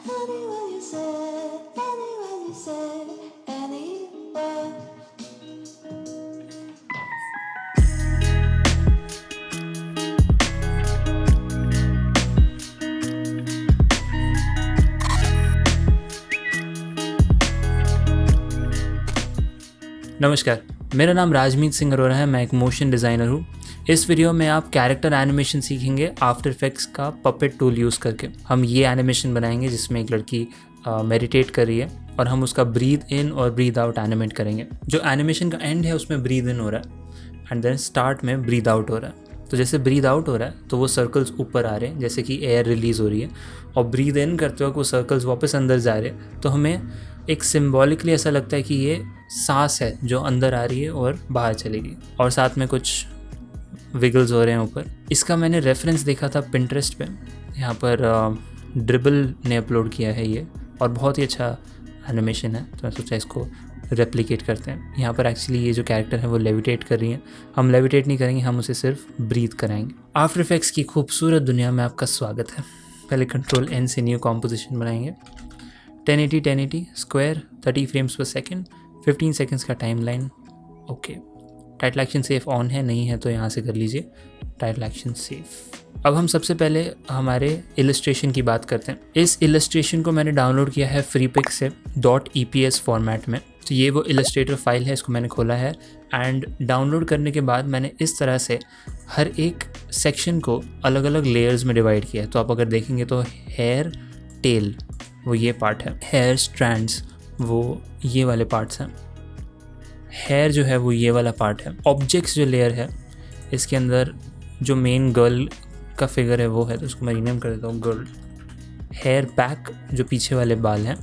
Anywhere you say, anywhere you say, anywhere. नमस्कार, मेरा नाम राजमीत सिंह अरोरा है। मैं एक मोशन डिज़ाइनर हूँ। इस वीडियो में आप कैरेक्टर एनिमेशन सीखेंगे आफ्टर इफेक्ट्स का पपेट टूल यूज़ करके। हम ये एनिमेशन बनाएंगे जिसमें एक लड़की मेडिटेट कर रही है और हम उसका ब्रीद इन और ब्रीद आउट एनिमेट करेंगे। जो एनिमेशन का एंड है उसमें ब्रीद इन हो रहा है एंड देन स्टार्ट में ब्रीद आउट हो रहा है। तो जैसे ब्रीद आउट हो रहा है तो वो सर्कल्स ऊपर आ रहे हैं जैसे कि एयर रिलीज़ हो रही है, और ब्रीद इन करते वक्त वो सर्कल्स वापस अंदर जा रहे हैं। तो हमें एक सिम्बॉलिकली ऐसा लगता है कि ये सांस है जो अंदर आ रही है और बाहर चलेगी, और साथ में कुछ विगल्स हो रहे हैं ऊपर। इसका मैंने रेफरेंस देखा था पिंटरेस्ट पे। यहाँ पर ड्रिबल ने अपलोड किया है ये, और बहुत ही अच्छा एनिमेशन है। तो मैं सोचा इसको रेप्लिकेट करते हैं। यहाँ पर एक्चुअली ये जो कैरेक्टर है वो लेविटेट कर रही है। हम लेविटेट नहीं करेंगे, हम उसे सिर्फ ब्रीथ कराएंगे। आफ्टर इफेक्ट्स की खूबसूरत दुनिया में आपका स्वागत है। पहले कंट्रोल एन से न्यू कॉम्पोजिशन बनाएंगे। 1080 स्क्वायर 30 फ्रेम्स पर सेकेंड, 15 सेकेंड्स का time line. Okay, title action safe on है, नहीं है तो यहाँ से कर लीजिए टाइटल एक्शन सेफ। अब हम सबसे पहले हमारे इलस्ट्रेशन की बात करते हैं। इस इलस्ट्रेशन को मैंने डाउनलोड किया है फ्रीपिक से .eps फॉर्मेट में। तो ये वो इलस्ट्रेटर फाइल है, इसको मैंने खोला है एंड डाउनलोड करने के बाद मैंने इस तरह से हर एक सेक्शन को अलग अलग लेयर्स में डिवाइड किया है। तो आप अगर देखेंगे तो हेयर टेल वो ये पार्ट है, हेयर स्ट्रैंड्स वो ये वाले पार्ट्स हैं, हेयर जो है वो ये वाला पार्ट है। ऑब्जेक्ट्स जो लेयर है इसके अंदर जो मेन गर्ल का फिगर है वो है, तो उसको मैं रीनेम कर देता हूँ गर्ल। हेयर बैक जो पीछे वाले बाल हैं,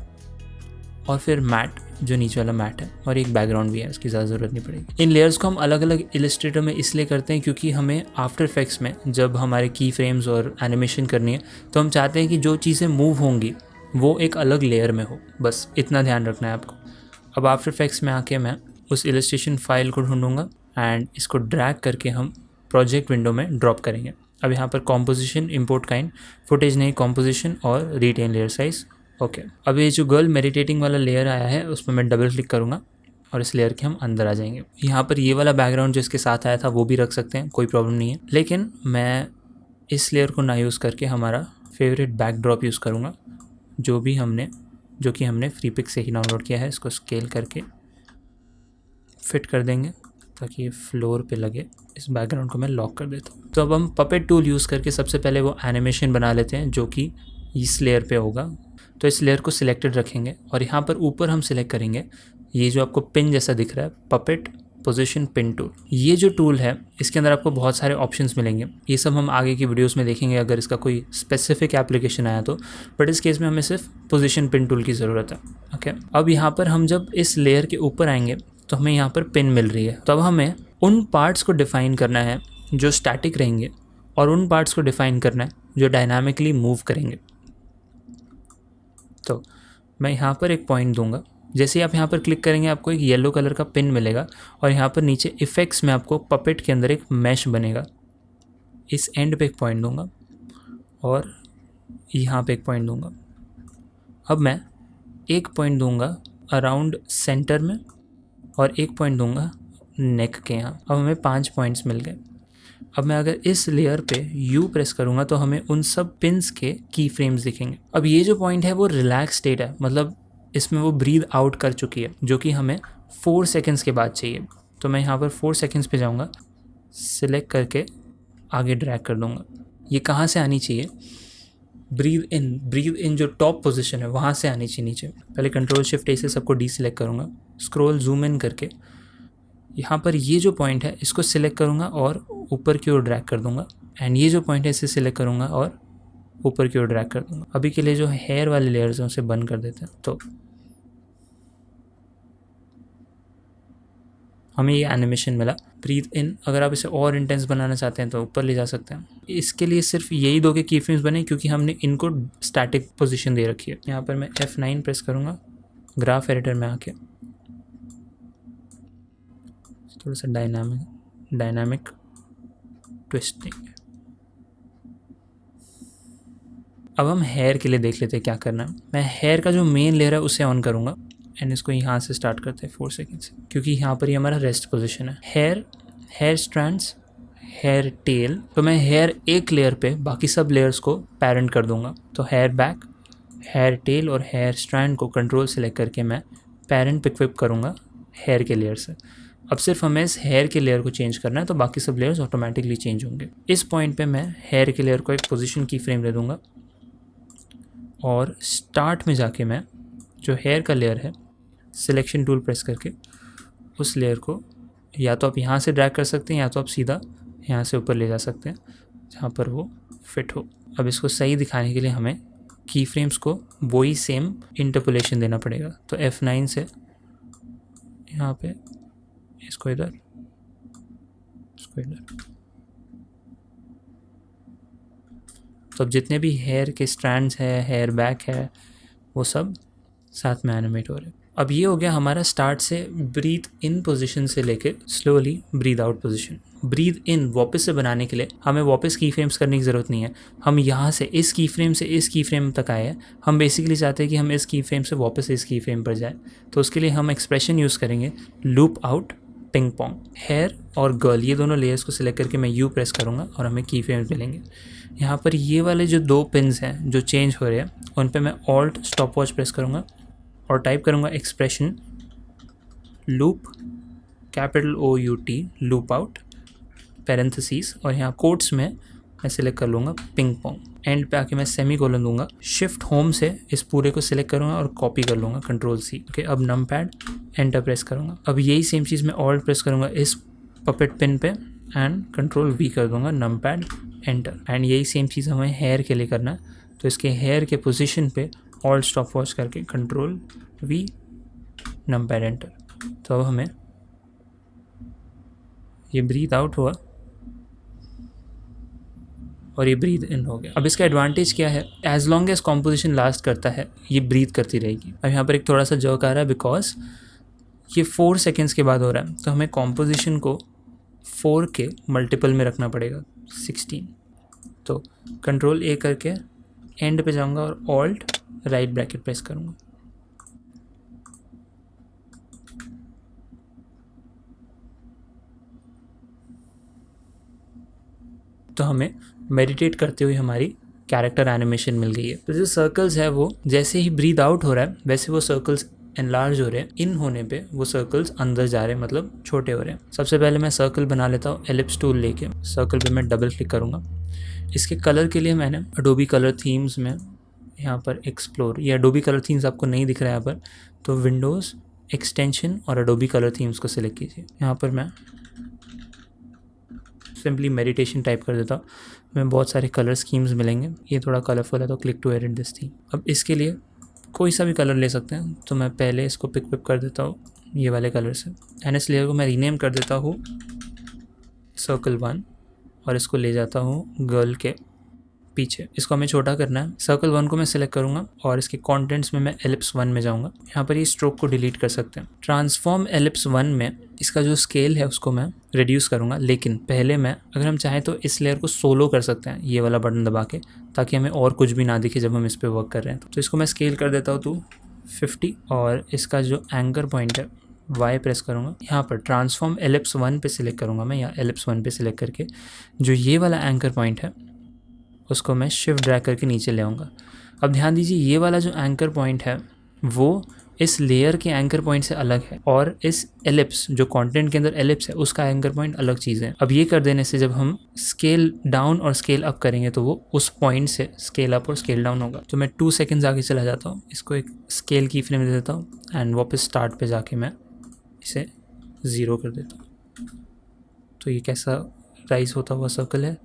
और फिर मैट जो नीचे वाला मैट है, और एक बैकग्राउंड भी है, उसकी ज़्यादा ज़रूरत नहीं पड़ेगी। इन लेयर्स को हम अलग अलग इलस्ट्रेटर में इसलिए करते हैं क्योंकि हमें आफ्टर इफेक्ट्स में जब हमारे की फ्रेम्स और एनिमेशन करनी है तो हम चाहते हैं कि जो चीज़ें मूव होंगी वो एक अलग लेयर में हो। बस इतना ध्यान रखना है आपको। अब आफ्टर इफेक्ट्स में आके मैं उस इलस्ट्रेशन फाइल को ढूंढूंगा एंड इसको ड्रैग करके हम प्रोजेक्ट विंडो में ड्रॉप करेंगे। अब यहाँ पर कॉम्पोजिशन, इंपोर्ट काइंड, फुटेज नहीं, कॉम्पोजिशन और रिटेन लेयर साइज। ओके, अब ये जो गर्ल मेडिटेटिंग वाला लेयर आया है उसमें मैं डबल क्लिक करूँगा और इस लेयर के हम अंदर आ जाएंगे। यहाँ पर ये वाला बैकग्राउंड जो इसके साथ आया था वो भी रख सकते हैं, कोई प्रॉब्लम नहीं है, लेकिन मैं इस लेयर को ना यूज़ करके हमारा फेवरेट बैकड्रॉप यूज़ करूँगा जो कि हमने फ्रीपिक से ही डाउनलोड किया है। इसको स्केल करके फिट कर देंगे ताकि ये फ्लोर पे लगे। इस बैकग्राउंड को मैं लॉक कर देता हूँ। तो अब हम पपेट टूल यूज़ करके सबसे पहले वो एनिमेशन बना लेते हैं जो कि इस लेयर पे होगा। तो इस लेयर को सिलेक्टेड रखेंगे और यहाँ पर ऊपर हम सिलेक्ट करेंगे ये जो आपको पिन जैसा दिख रहा है, पपेट पोजीशन पिन टूल। ये जो टूल है इसके अंदर आपको बहुत सारे ऑप्शंस मिलेंगे। ये सब हम आगे की वीडियोस में देखेंगे अगर इसका कोई स्पेसिफिक एप्लीकेशन आया तो, बट इस केस में हमें सिर्फ पोजीशन पिन टूल की ज़रूरत है। ओके, अब यहाँ पर हम जब इस लेयर के ऊपर आएंगे तो हमें यहाँ पर पिन मिल रही है। तो अब हमें उन पार्ट्स को डिफ़ाइन करना है जो स्टैटिक रहेंगे और उन पार्ट्स को डिफ़ाइन करना है जो डायनामिकली मूव करेंगे। तो मैं यहाँ पर एक पॉइंट दूंगा। जैसे ही आप यहाँ पर क्लिक करेंगे आपको एक येलो कलर का पिन मिलेगा और यहाँ पर नीचे इफ़ेक्ट्स में आपको पपेट के अंदर एक मैश बनेगा। इस एंड पे एक पॉइंट दूंगा और यहाँ पे एक पॉइंट दूंगा। अब मैं एक पॉइंट दूंगा अराउंड सेंटर में और एक पॉइंट दूंगा नेक के यहाँ। अब हमें 5 पॉइंट्स मिल गए। अब मैं अगर इस लेयर पे U प्रेस करूँगा तो हमें उन सब पिन्स के की फ्रेम्स दिखेंगे। अब ये जो पॉइंट है वो रिलैक्स स्टेट है, मतलब इसमें वो ब्रीद आउट कर चुकी है, जो कि हमें 4 सेकेंड्स के बाद चाहिए। तो मैं यहाँ पर 4 सेकेंड्स पे जाऊँगा, सिलेक्ट करके आगे ड्रैग कर दूँगा। ये कहाँ से आनी चाहिए? ब्रीद इन जो टॉप पोजीशन है वहाँ से आनी चाहिए नीचे। पहले कंट्रोल शिफ्ट ए से सबको डीसिलेक्ट करूँगा, स्क्रॉल जूम इन करके यहाँ पर ये जो पॉइंट है इसको सिलेक्ट करूँगा और ऊपर की ओर ड्रैग कर दूँगा, एंड ये जो पॉइंट है इसे सिलेक्ट करूँगा और ऊपर की ओर ड्रैग कर दूँगा। अभी के लिए जो हेयर वाले लेयर्स हैं उसे बंद कर देते हैं। तो हमें ये एनिमेशन मिला ब्रीथ इन। अगर आप इसे और इंटेंस बनाना चाहते हैं तो ऊपर ले जा सकते हैं। इसके लिए सिर्फ यही 2 के की फ्रेम्स बने क्योंकि हमने इनको स्टैटिक पोजीशन दे रखी है। यहाँ पर मैं F9 प्रेस करूँगा, ग्राफ एडिटर में आके थोड़ा सा डायनामिक ट्विस्ट देंगे। अब हम हेयर के लिए देख लेते हैं क्या करना है। मैं हेयर का जो मेन लेयर है उसे ऑन करूँगा एंड इसको यहाँ से स्टार्ट करते हैं 4 सेकेंड से, क्योंकि यहाँ पर ही हमारा रेस्ट पोजीशन है। Hair strands, hair tail. तो मैं हेयर एक लेयर पे बाकी सब लेयर्स को पेरेंट कर दूंगा। तो हेयर बैक, हेयर टेल और हेयर स्ट्रैंड को कंट्रोल सेलेक्ट करके मैं पेरेंट पिक करूँगा हेयर के लेयर से। अब सिर्फ हमें इस हेयर के लेयर को चेंज करना है, तो बाकी सब लेयर्स ऑटोमेटिकली चेंज होंगे। इस पॉइंट पे मैं हेयर के लेयर को एक पोजीशन की फ्रेम दे दूंगा और स्टार्ट में जाके मैं जो हेयर का लेयर है सिलेक्शन टूल प्रेस करके उस लेयर को या तो आप यहाँ से ड्रैग कर सकते हैं या तो आप सीधा यहाँ से ऊपर ले जा सकते हैं जहाँ पर वो फिट हो। अब इसको सही दिखाने के लिए हमें की फ्रेम्स को वही सेम इंटरपोलेशन देना पड़ेगा। तो F9 से यहाँ पे इसको इधर, इसको इधर। तो अब जितने भी हेयर के स्ट्रैंड्स है, हेयर बैक है, वो सब साथ में एनिमेट हो रहे हैं। अब ये हो गया हमारा स्टार्ट से ब्रीथ इन पोजीशन से लेके slowly breathe out position. Breathe in वापस से बनाने के लिए हमें वापस की फ्रेम्स करने की ज़रूरत नहीं है। हम यहाँ से इस की फ्रेम से इस की फ्रेम तक आए हैं। हम बेसिकली चाहते हैं कि हम इस की फ्रेम से वापस इस की फ्रेम पर जाए। तो उसके लिए हम एक्सप्रेशन यूज़ करेंगे loop out ping pong. Hair और गर्ल ये दोनों लेयर्स को सिलेक्ट करके मैं यू प्रेस करूँगा और हमें की फ्रेम्स मिलेंगे। यहाँ पर ये वाले जो 2 पिन्स हैं जो चेंज हो रहे हैं उन पर मैं ऑल्ट स्टॉप वॉच प्रेस करूँगा और टाइप करूँगा expression loop capital OUT loop out parenthesis और यहाँ कोट्स में मैं सिलेक्ट कर लूँगा पिंग पोंग। एंड पे आके मैं सेमी कोलन दूंगा। शिफ्ट होम से इस पूरे को सिलेक्ट करूँगा और कॉपी कर लूँगा Ctrl+C। ओके, अब नम पैड एंटर प्रेस करूँगा। अब यही सेम चीज़ मैं ऑल्ट प्रेस करूँगा इस पपेट पिन पे एंड Ctrl+V कर दूँगा, नम पैड एंटर। एंड यही सेम चीज़ हमें हेयर के लिए करना है। तो इसके हेयर के पोजीशन पे ऑल्ट स्टॉप वॉच करके Ctrl+V नम पैड एंटर। तो अब हमें ये ब्रीथ आउट हुआ और ये ब्रीथ इन हो गया। अब इसका एडवांटेज क्या है, as long as composition last करता है ये ब्रीथ करती रहेगी। अब यहाँ पर एक थोड़ा सा जर्क आ रहा है बिकॉज ये 4 सेकेंड्स के बाद हो रहा है। तो हमें कॉम्पोजिशन को 4 के मल्टीपल में रखना पड़ेगा 16। तो Ctrl+A करके एंड पे जाऊँगा और ऑल्ट राइट ब्रैकेट प्रेस करूँगा। तो हमें मेडिटेट करते हुए हमारी कैरेक्टर एनिमेशन मिल गई है। तो जो सर्कल्स है वो जैसे ही ब्रीथ आउट हो रहा है वैसे वो सर्कल्स एनलार्ज हो रहे हैं। इन होने पे वो सर्कल्स अंदर जा रहे हैं, मतलब छोटे हो रहे हैं। सबसे पहले मैं सर्कल बना लेता हूँ एलिप्स टूल लेके। सर्कल पे मैं डबल क्लिक करूँगा। इसके कलर के लिए मैंने अडोबी कलर थीम्स में यहाँ पर एक्सप्लोर, ये अडोबी कलर थीम्स आपको नहीं दिख रहा है यहाँ पर, तो विंडोज़ एक्सटेंशन और अडोबी कलर थीम्स को सिलेक्ट कीजिए। यहाँ पर मैं सिंपली मेडिटेशन टाइप कर देता हूँ। मैं बहुत सारे कलर स्कीम्स मिलेंगे। ये थोड़ा कलरफुल है तो click to edit this theme. अब इसके लिए कोई सा भी कलर ले सकते हैं। तो मैं पहले इसको पिक कर देता हूँ ये वाले कलर से एंड इस लेयर को मैं रीनेम कर देता हूँ सर्कल 1 और इसको ले जाता हूँ गर्ल के पीछे। इसको हमें छोटा करना है। सर्कल 1 को मैं सिलेक्ट करूँगा और इसके कंटेंट्स में मैं एलिप्स 1 में जाऊँगा। यहाँ पर ये स्ट्रोक को डिलीट कर सकते हैं। ट्रांसफॉर्म एलिप्स 1 में इसका जो स्केल है उसको मैं रिड्यूस करूँगा, लेकिन पहले मैं अगर हम चाहें तो इस लेयर को सोलो कर सकते हैं ये वाला बटन दबा के, ताकि हमें और कुछ भी ना दिखे जब हम इस पर वर्क कर रहे हैं। तो इसको मैं स्केल कर देता हूँ तो 50 और इसका जो एंकर पॉइंट है Y प्रेस करूँगा। यहाँ पर ट्रांसफॉर्म एलिप्स 1 पे सिलेक्ट करूँगा मैं, या एलिप्स 1 पे सिलेक्ट करके जो ये वाला एंकर पॉइंट है उसको मैं शिफ्ट ड्रैग करके नीचे ले आऊँगा। अब ध्यान दीजिए ये वाला जो एंकर पॉइंट है वो इस लेयर के एंकर पॉइंट से अलग है और इस एलिप्स जो कंटेंट के अंदर एलिप्स है उसका एंकर पॉइंट अलग चीज़ है। अब ये कर देने से जब हम स्केल डाउन और स्केल अप करेंगे तो वो उस पॉइंट से स्केल अप और स्केल डाउन होगा। तो मैं 2 सेकेंड्स आगे चला जाता हूँ, इसको एक स्केल की फ्रेम दे देता हूँ एंड वापस स्टार्ट पे जाके मैं इसे 0 कर देता हूँ। तो ये कैसा राइज होता हुआ सर्कल है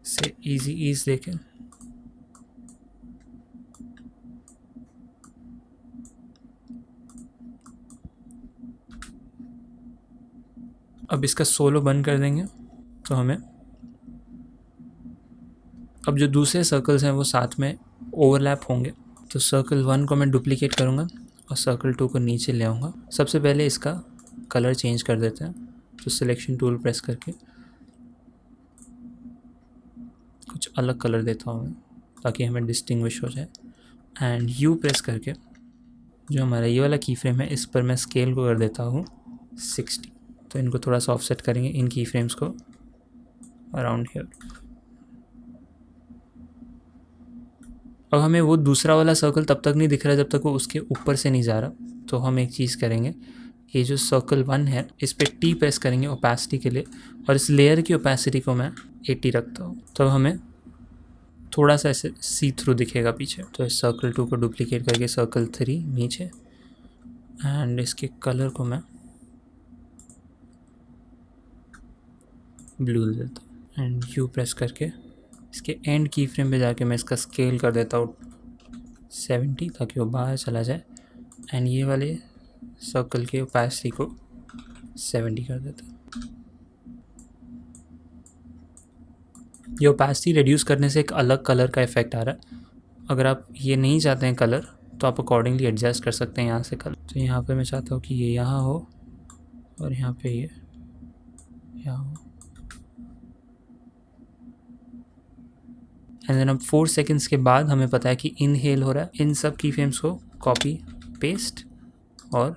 से इजी ईज लेके अब इसका सोलो बंद कर देंगे। तो हमें अब जो दूसरे सर्कल्स हैं वो साथ में ओवरलैप होंगे। तो सर्कल 1 को मैं डुप्लीकेट करूँगा और सर्कल 2 को नीचे ले आऊँगा। सबसे पहले इसका कलर चेंज कर देते हैं। तो सिलेक्शन टूल प्रेस करके कुछ अलग कलर देता हूँ मैं। ताकि हमें डिस्टिंग्विश हो जाए। एंड यू प्रेस करके जो हमारा ये वाला की फ्रेम है इस पर मैं स्केल को कर देता हूँ 60। तो इनको थोड़ा सा ऑफसेट करेंगे इन की फ्रेम्स को अराउंड हियर। अब हमें वो दूसरा वाला सर्कल तब तक नहीं दिख रहा जब तक वो उसके ऊपर से नहीं जा रहा। तो हम एक चीज़ करेंगे, ये जो सर्कल 1 है इस पर टी प्रेस करेंगे ओपेसिटी के लिए, और इस लेयर की ओपेसिटी को मैं 80 रखता हूँ। तो हमें थोड़ा सा ऐसे सी थ्रू दिखेगा पीछे। तो इस सर्कल 2 को डुप्लीकेट करके सर्कल 3 नीचे, एंड इसके कलर को मैं ब्लू दे देता हूँ। एंड यू प्रेस करके इसके एंड की फ्रेम पे जाके मैं इसका स्केल कर देता हूँ 70 ताकि वो बाहर चला जाए। एंड ये वाले सर्कल के ओपेसिटी को 70 कर देता हूँ। ये ओपेसिटी रिड्यूस करने से एक अलग कलर का इफेक्ट आ रहा है। अगर आप ये नहीं चाहते हैं कलर तो आप अकॉर्डिंगली एडजस्ट कर सकते हैं यहाँ से कलर। तो यहाँ पे मैं चाहता हूँ कि ये यहाँ हो और यहाँ पे ये यहाँ हो। एंड देन अब 4 सेकंड्स के बाद हमें पता है कि इनहेल हो रहा है। इन सब की फ्रेम्स को कॉपी पेस्ट और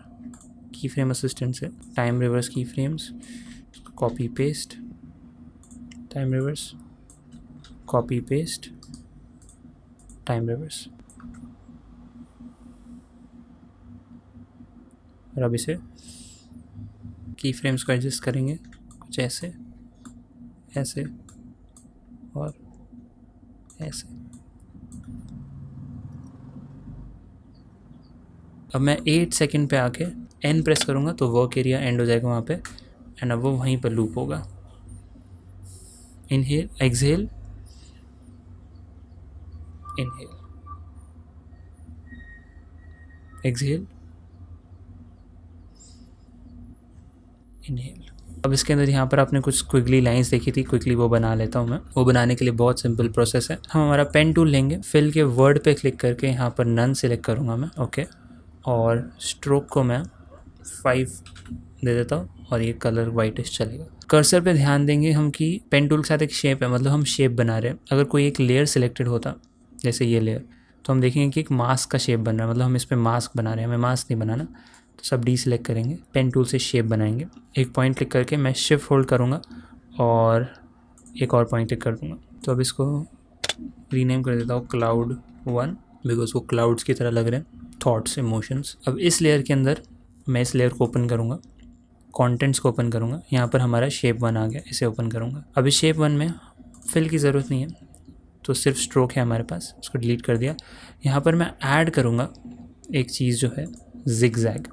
की फ्रेम असिस्टेंट से टाइम रिवर्स की frames, copy paste, time reverse, copy paste, time reverse. और अब इसे की फ्रेम्स को एडजस्ट करेंगे कुछ ऐसे, ऐसे और ऐसे। अब मैं 8 सेकंड पे आके एन प्रेस करूँगा तो वर्क एरिया एंड हो जाएगा वहाँ पे, एंड अब वो वहीं पर लूप होगा। Inhale, exhale, inhale, exhale, inhale. अब इसके अंदर यहाँ पर आपने कुछ क्विकली लाइंस देखी थी, क्विकली वो बना लेता हूँ मैं। वो बनाने के लिए बहुत सिंपल प्रोसेस है। हम हमारा पेन टूल लेंगे, फिल के वर्ड पे क्लिक करके यहाँ पर नन सेलेक्ट करूँगा मैं, ओके। और स्ट्रोक को मैं 5 दे देता हूँ और ये कलर वाइटिश चलेगा। कर्सर पे ध्यान देंगे हम कि पेन टूल के साथ एक शेप है, मतलब हम शेप बना रहे हैं। अगर कोई एक लेयर सिलेक्टेड होता जैसे ये लेयर, तो हम देखेंगे कि एक मास्क का शेप बन रहा है, मतलब हम इस पर मास्क बना रहे हैं। हमें मास्क नहीं बनाना, तो सब डी सिलेक्ट करेंगे, पेन टूल से शेप बनाएंगे। एक पॉइंट क्लिक करके मैं शिफ्ट होल्ड करूँगा और एक और पॉइंट क्लिक कर दूँगा। तो अब इसको रीनेम कर देता हूँ Cloud 1, बिकॉज वो क्लाउड्स की तरह लग रहे हैं, थॉट्स, इमोशंस। अब इस लेयर के अंदर मैं इस लेयर को ओपन करूँगा, कंटेंट्स को ओपन करूँगा। यहाँ पर हमारा शेप 1 आ गया, इसे ओपन करूँगा। अब इस शेप 1 में फिल की ज़रूरत नहीं है, तो सिर्फ स्ट्रोक है हमारे पास, उसको डिलीट कर दिया। यहाँ पर मैं ऐड करूँगा एक चीज़ जो है जिगजैग।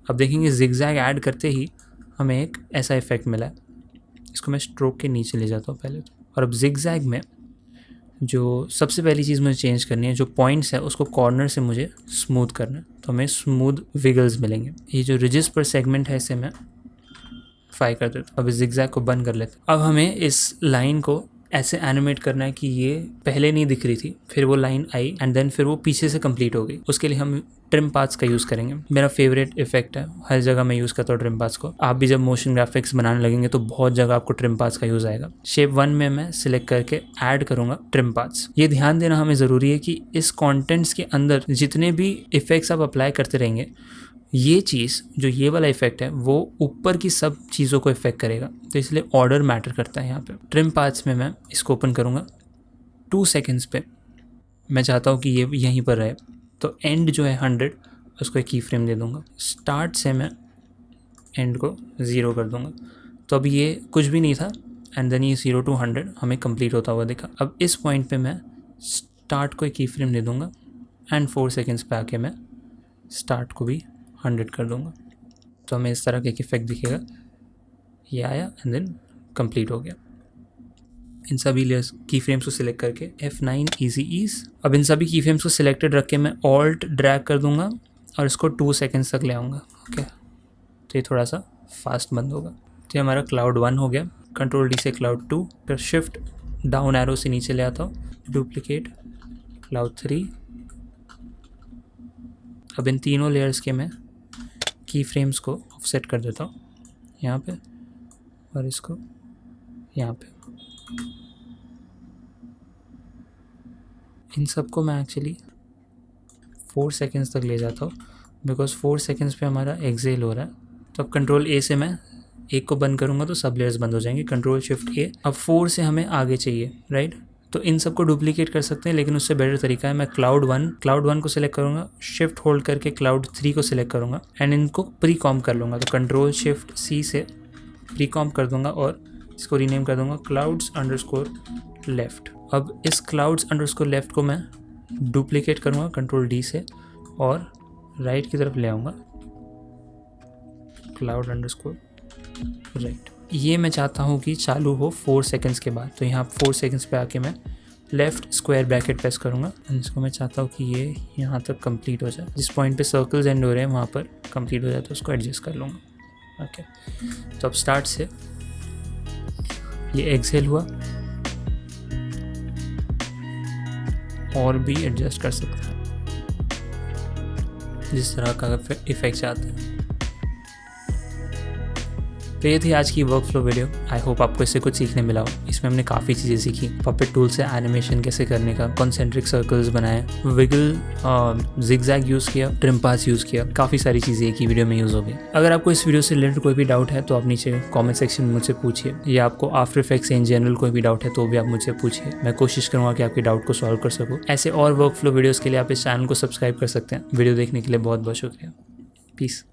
अब देखेंगे जिगजैग ऐड करते ही हमें एक ऐसा इफेक्ट मिला है। इसको मैं स्ट्रोक के नीचे ले जाता हूँ पहले तो। और अब जिगजैग में जो सबसे पहली चीज़ मुझे चेंज करनी है, जो पॉइंट्स है उसको कॉर्नर से मुझे स्मूथ करना है, तो हमें स्मूथ विगल्स मिलेंगे। ये जो रिजिस पर सेगमेंट है इसे मैं 5 कर देता हूँ। अब इस जिगजैग को बंद कर लेते हैं। अब हमें इस लाइन को ऐसे एनिमेट करना है कि ये पहले नहीं दिख रही थी, फिर वो लाइन आई एंड देन फिर वो पीछे से कंप्लीट हो गई। उसके लिए हम ट्रिम पाथ्स का यूज़ करेंगे। मेरा फेवरेट इफेक्ट है, हर जगह मैं यूज़ करता हूँ ट्रिम पाथ्स को। आप भी जब मोशन ग्राफिक्स बनाने लगेंगे तो बहुत जगह आपको ट्रिम पाथ्स का यूज़ आएगा। शेप 1 में मैं सिलेक्ट करके ऐड करूँगा ट्रिम पाथ्स। ये ध्यान देना हमें ज़रूरी है कि इस कॉन्टेंट्स के अंदर जितने भी इफेक्ट्स आप अप्लाई करते रहेंगे, ये चीज़ जो ये वाला इफेक्ट है वो ऊपर की सब चीज़ों को इफेक्ट करेगा, तो इसलिए ऑर्डर मैटर करता है यहाँ पे। ट्रिम पाथ्स में मैं इसको ओपन करूँगा 2 सेकेंड्स पे, मैं चाहता हूँ कि ये यहीं पर रहे, तो एंड जो है 100 उसको एक की फ्रेम दे दूँगा। स्टार्ट से मैं एंड को 0 कर दूँगा, तो अब ये कुछ भी नहीं था एंड देन ये 0 to 100 हमें कंप्लीट होता हुआ दिखा। अब इस पॉइंट पे मैं स्टार्ट को एक की फ्रेम दे दूँगा एंड 4 सेकेंड्स पे आके मैं स्टार्ट को भी 100 कर दूँगा, तो हमें इस तरह का एक इफेक्ट दिखेगा। ये आया एंड देन कंप्लीट हो गया। इन सभी लेयर्स की फ्रेम्स को सिलेक्ट करके F9 ईजी ईज। अब इन सभी की फ्रेम्स को सिलेक्टेड रख के मैं ऑल्ट ड्रैग कर दूंगा और इसको 2 सेकेंड्स तक ले आऊँगा, ओके। तो ये थोड़ा सा फास्ट बंद होगा। तो ये हमारा Cloud 1 हो गया। कंट्रोल डी से Cloud 2, फिर शिफ्ट डाउन एरो से नीचे ले आता हूँ, डुप्लीकेट Cloud 3। अब इन तीनों लेयर्स के मैं की फ्रेम्स को ऑफसेट कर देता हूँ यहाँ पे और इसको यहाँ पे। इन सबको मैं एक्चुअली 4 सेकेंड्स तक ले जाता हूँ, बिकॉज 4 सेकेंड्स पे हमारा एक्सेल हो रहा है। तो अब कंट्रोल ए से मैं एक को बंद करूँगा तो सब लेयर्स बंद हो जाएंगे, कंट्रोल शिफ्ट ए। अब 4 से हमें आगे चाहिए, राइट। तो इन सबको डुप्लीकेट कर सकते हैं, लेकिन उससे बेटर तरीका है मैं क्लाउड वन को सिलेक्ट करूँगा, शिफ्ट होल्ड करके क्लाउड 3 को सिलेक्ट करूँगा एंड इनको प्री कॉम्प कर लूँगा। तो कंट्रोल शिफ्ट सी से प्री कॉम्प कर दूँगा और इसको रीनेम कर दूँगा clouds_left। अब इस clouds_left को मैं डुप्लीकेट करूँगा कंट्रोल डी से और राइट की तरफ ले आऊँगा cloud_right। ये मैं चाहता हूँ कि चालू हो 4 सेकेंड्स के बाद। तो यहाँ 4 सेकेंड्स पे आके मैं लेफ्ट स्क्वायर ब्रैकेट प्रेस करूँगा। इसको मैं चाहता हूँ कि ये यहाँ तक कंप्लीट हो जाए, जिस पॉइंट पे सर्कल्स एंड हो रहे हैं वहाँ पर कंप्लीट हो जाए, तो उसको एडजस्ट कर लूँगा। ओके, तो अब स्टार्ट से ये एक्सेल हुआ और भी एडजस्ट कर सकते हैं जिस तरह का इफेक्ट चाहते हैं। तो ये थी आज की वर्कफ्लो वीडियो। आई होप आपको इससे कुछ सीखने मिला हो। इसमें हमने काफ़ी चीज़ें सीखी, पपेट टूल से एनिमेशन कैसे करने का, कॉन्सेंट्रिक सर्कल्स बनाए, विगल जिगजैग यूज़ किया, ट्रिम पास यूज़ किया, काफ़ी सारी चीज़ें एक ही वीडियो में यूज़ हो गई। अगर आपको इस वीडियो से रिलेटेड कोई भी डाउट है तो आप नीचे कॉमेंट सेक्शन में मुझसे पूछिए, या आपको आफ्टर इफेक्ट्स इन जनरल कोई भी डाउट है तो भी आप मुझसे पूछिए। मैं कोशिश करूँगा कि आपके डाउट को सॉल्व कर सकूँ। ऐसे और वर्कफ्लो वीडियोज़ के लिए आप इस चैनल को सब्सक्राइब कर सकते हैं। वीडियो देखने के लिए बहुत बहुत शुक्रिया। पीस।